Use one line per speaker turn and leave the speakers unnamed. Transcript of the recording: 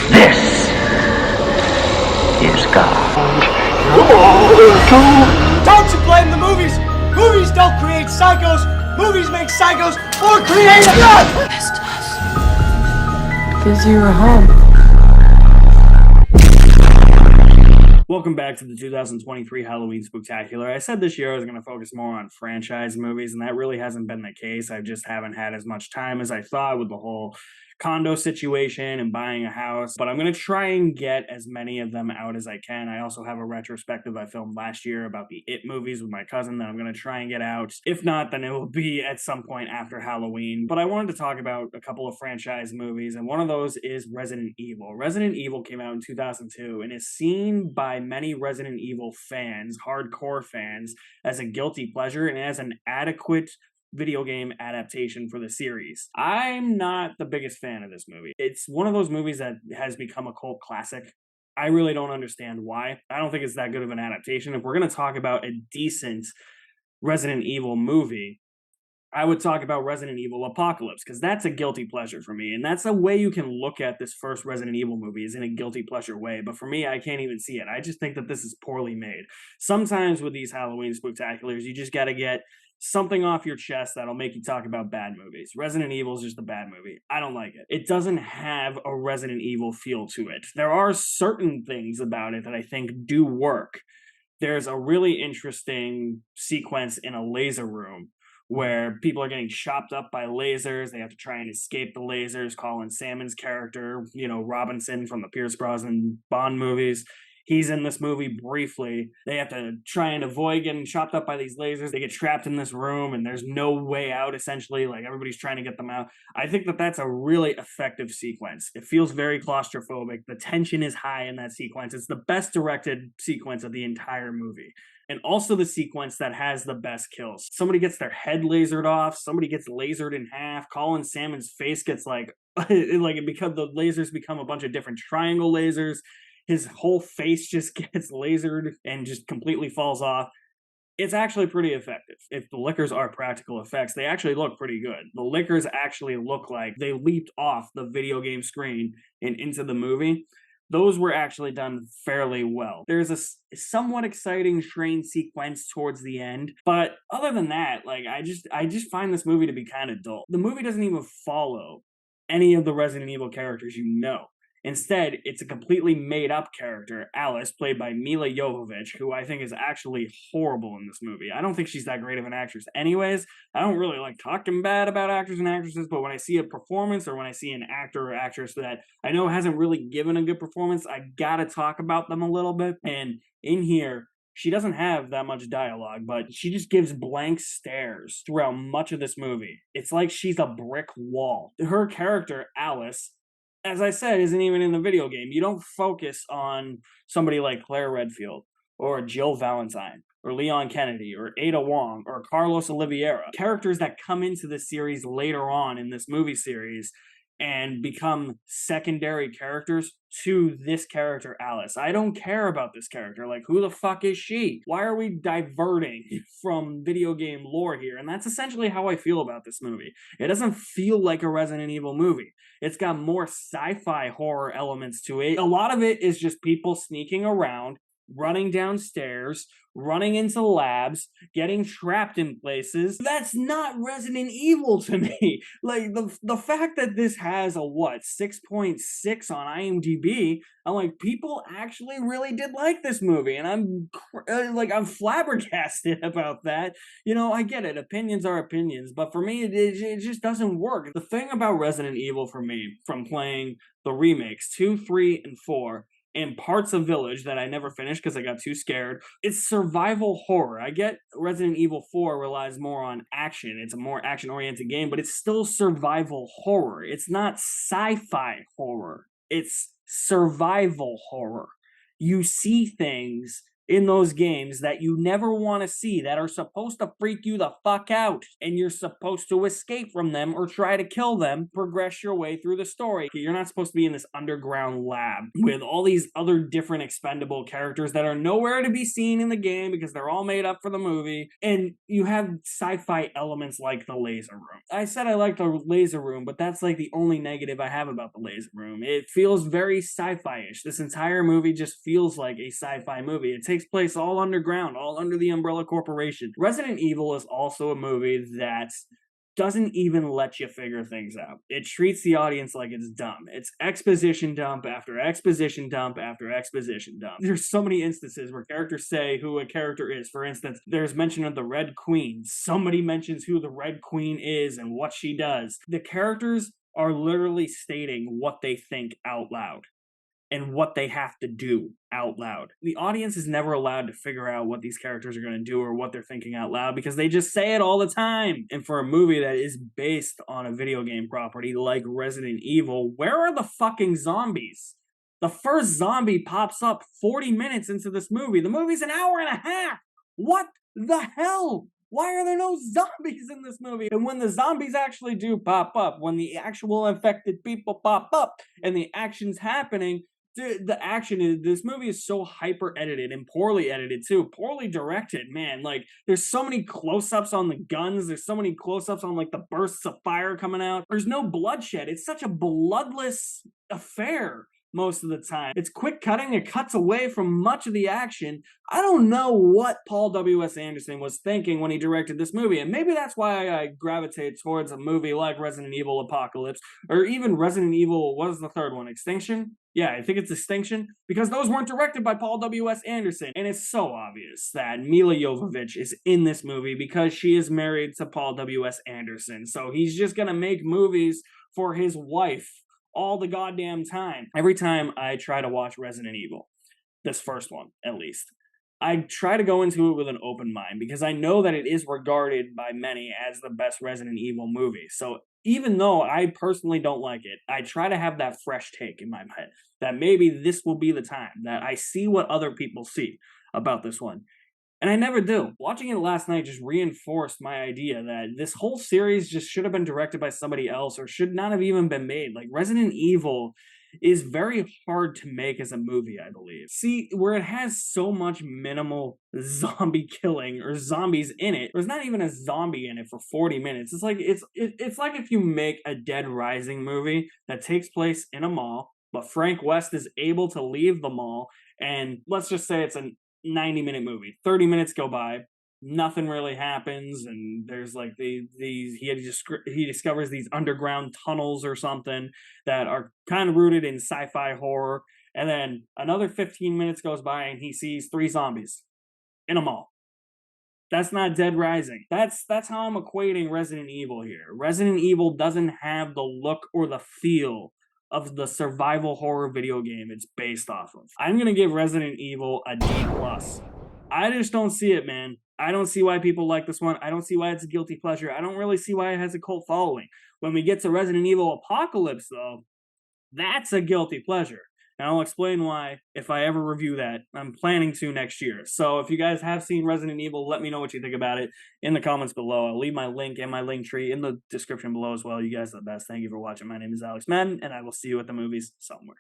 This is God.
Don't you blame the movies! Movies don't create psychos! Movies make psychos or create God!
Because you were home.
Welcome back to the 2023 Halloween Spooktacular. I said this year I was going to focus more on franchise movies, and that really hasn't been the case. I just haven't had as much time as I thought with the whole condo situation and buying a house, but I'm going to try and get as many of them out as I can. I also have a retrospective I filmed last year about the It movies with my cousin that I'm going to try and get out. If not, then it will be at some point after Halloween. But I wanted to talk about a couple of franchise movies, and one of those is Resident Evil. Resident Evil came out in 2002 and is seen by many Resident Evil fans, hardcore fans, as a guilty pleasure and as an adequate video game adaptation for the series. I'm not the biggest fan of this movie. It's one of those movies that has become a cult classic. I really don't understand why. I don't think it's that good of an adaptation. If we're going to talk about a decent Resident Evil movie, I would talk about Resident Evil Apocalypse, because that's a guilty pleasure for me, and that's a way you can look at this first Resident Evil movie, is in a guilty pleasure way, but for me, I can't even see it. I just think that this is poorly made. Sometimes with these Halloween Spooktaculars, you just gotta get something off your chest that'll make you talk about bad movies. Resident Evil is just a bad movie. I don't like it. It doesn't have a Resident Evil feel to it. There are certain things about it that I think do work. There's a really interesting sequence in a laser room where people are getting chopped up by lasers. They have to try and escape the lasers. Colin Salmon's character, Robinson from the Pierce Brosnan Bond movies, he's in this movie briefly. They have to try and avoid getting chopped up by these lasers. They get trapped in this room and there's no way out, essentially. Like, everybody's trying to get them out. I think that that's a really effective sequence. It feels very claustrophobic. The tension is high in that sequence. It's the best directed sequence of the entire movie. And also the sequence that has the best kills. Somebody gets their head lasered off. Somebody gets lasered in half. Colin Salmon's face gets the lasers become a bunch of different triangle lasers. His whole face just gets lasered and just completely falls off. It's actually pretty effective. If the lickers are practical effects, they actually look pretty good. The lickers actually look like they leaped off the video game screen and into the movie. Those were actually done fairly well. There's a somewhat exciting train sequence towards the end, but other than that, I just find this movie to be kind of dull. The movie doesn't even follow any of the Resident Evil characters you know. Instead, it's a completely made-up character, Alice, played by Mila Jovovich, who I think is actually horrible in this movie. I don't think she's that great of an actress anyways. I don't really like talking bad about actors and actresses, but when I see a performance or when I see an actor or actress that I know hasn't really given a good performance, I gotta talk about them a little bit. And in here, she doesn't have that much dialogue, but she just gives blank stares throughout much of this movie. It's like she's a brick wall. Her character, Alice, as I said, isn't even in the video game. You don't focus on somebody like Claire Redfield or Jill Valentine or Leon Kennedy or Ada Wong or Carlos Oliveira. Characters that come into the series later on in this movie series and become secondary characters to this character, Alice. I don't care about this character. Like, who the fuck is she? Why are we diverting from video game lore here? And that's essentially how I feel about this movie. It doesn't feel like a Resident Evil movie. It's got more sci-fi horror elements to it. A lot of it is just people sneaking around, running downstairs, running into labs, getting trapped in places. That's not Resident Evil to me. Like, the fact that this has a 6.6 on IMDb, I'm like, people actually really did like this movie, and I'm flabbergasted about that. I get it, opinions are opinions, but for me, it just doesn't work. The thing about Resident Evil for me, from playing the remakes, 2, 3, and 4, and parts of Village that I never finished because I got too scared. It's survival horror. I get Resident Evil 4 relies more on action. It's a more action-oriented game, but it's still survival horror. It's not sci-fi horror. It's survival horror. You see things in those games that you never want to see, that are supposed to freak you the fuck out, and you're supposed to escape from them or try to kill them, progress your way through the story. You're not supposed to be in this underground lab with all these other different expendable characters that are nowhere to be seen in the game because they're all made up for the movie, and you have sci-fi elements like the laser room. I said I like the laser room, but that's like the only negative I have about the laser room. It feels very sci-fi-ish. This entire movie just feels like a sci-fi movie. It takes place all underground, all under the Umbrella Corporation. Resident Evil is also a movie that doesn't even let you figure things out. It treats the audience like it's dumb. It's exposition dump after exposition dump after exposition dump. There's so many instances where characters say who a character is. For instance, there's mention of the Red Queen. Somebody mentions who the Red Queen is and what she does. The characters are literally stating what they think out loud and what they have to do out loud. The audience is never allowed to figure out what these characters are going to do or what they're thinking out loud because they just say it all the time. And for a movie that is based on a video game property like Resident Evil, where are the fucking zombies? The first zombie pops up 40 minutes into this movie. The movie's an hour and a half. What the hell? Why are there no zombies in this movie? And when the zombies actually do pop up, when the actual infected people pop up and the action's happening, the action in this movie is so hyper edited and poorly edited too, poorly directed, man. Like there's so many close-ups on the guns, there's so many close-ups on like the bursts of fire coming out. There's no bloodshed. It's such a bloodless affair most of the time. It's quick cutting, it cuts away from much of the action. I don't know what Paul W.S. Anderson was thinking when he directed this movie, and maybe that's why I gravitate towards a movie like Resident Evil Apocalypse, or even Resident Evil, what is the third one, Extinction? Yeah, I think it's Extinction, because those weren't directed by Paul W.S. Anderson, and it's so obvious that Mila Jovovich is in this movie because she is married to Paul W.S. Anderson, so he's just gonna make movies for his wife all the goddamn time. Every time I try to watch Resident Evil, this first one at least, I try to go into it with an open mind because I know that it is regarded by many as the best Resident Evil movie. So even though I personally don't like it, I try to have that fresh take in my head that maybe this will be the time that I see what other people see about this one. And I never do. Watching it last night just reinforced my idea that this whole series just should have been directed by somebody else or should not have even been made. Like, Resident Evil is very hard to make as a movie, I believe. See, where it has so much minimal zombie killing or zombies in it, there's not even a zombie in it for 40 minutes. It's like it's like if you make a Dead Rising movie that takes place in a mall, but Frank West is able to leave the mall, and let's just say it's a 90-minute movie. 30 minutes go by, nothing really happens, and there's like he discovers these underground tunnels or something that are kind of rooted in sci-fi horror, and then another 15 minutes goes by and he sees 3 zombies in a mall. That's not Dead Rising. That's how I'm equating Resident Evil here. Resident Evil doesn't have the look or the feel of the survival horror video game it's based off of. I'm going to give Resident Evil a D+. I just don't see it, man. I don't see why people like this one. I don't see why it's a guilty pleasure. I don't really see why it has a cult following. When we get to Resident Evil Apocalypse, though, that's a guilty pleasure. And I'll explain why if I ever review that. I'm planning to next year. So if you guys have seen Resident Evil, let me know what you think about it in the comments below. I'll leave my link and my link tree in the description below as well. You guys are the best. Thank you for watching. My name is Alex Madden, and I will see you at the movies somewhere.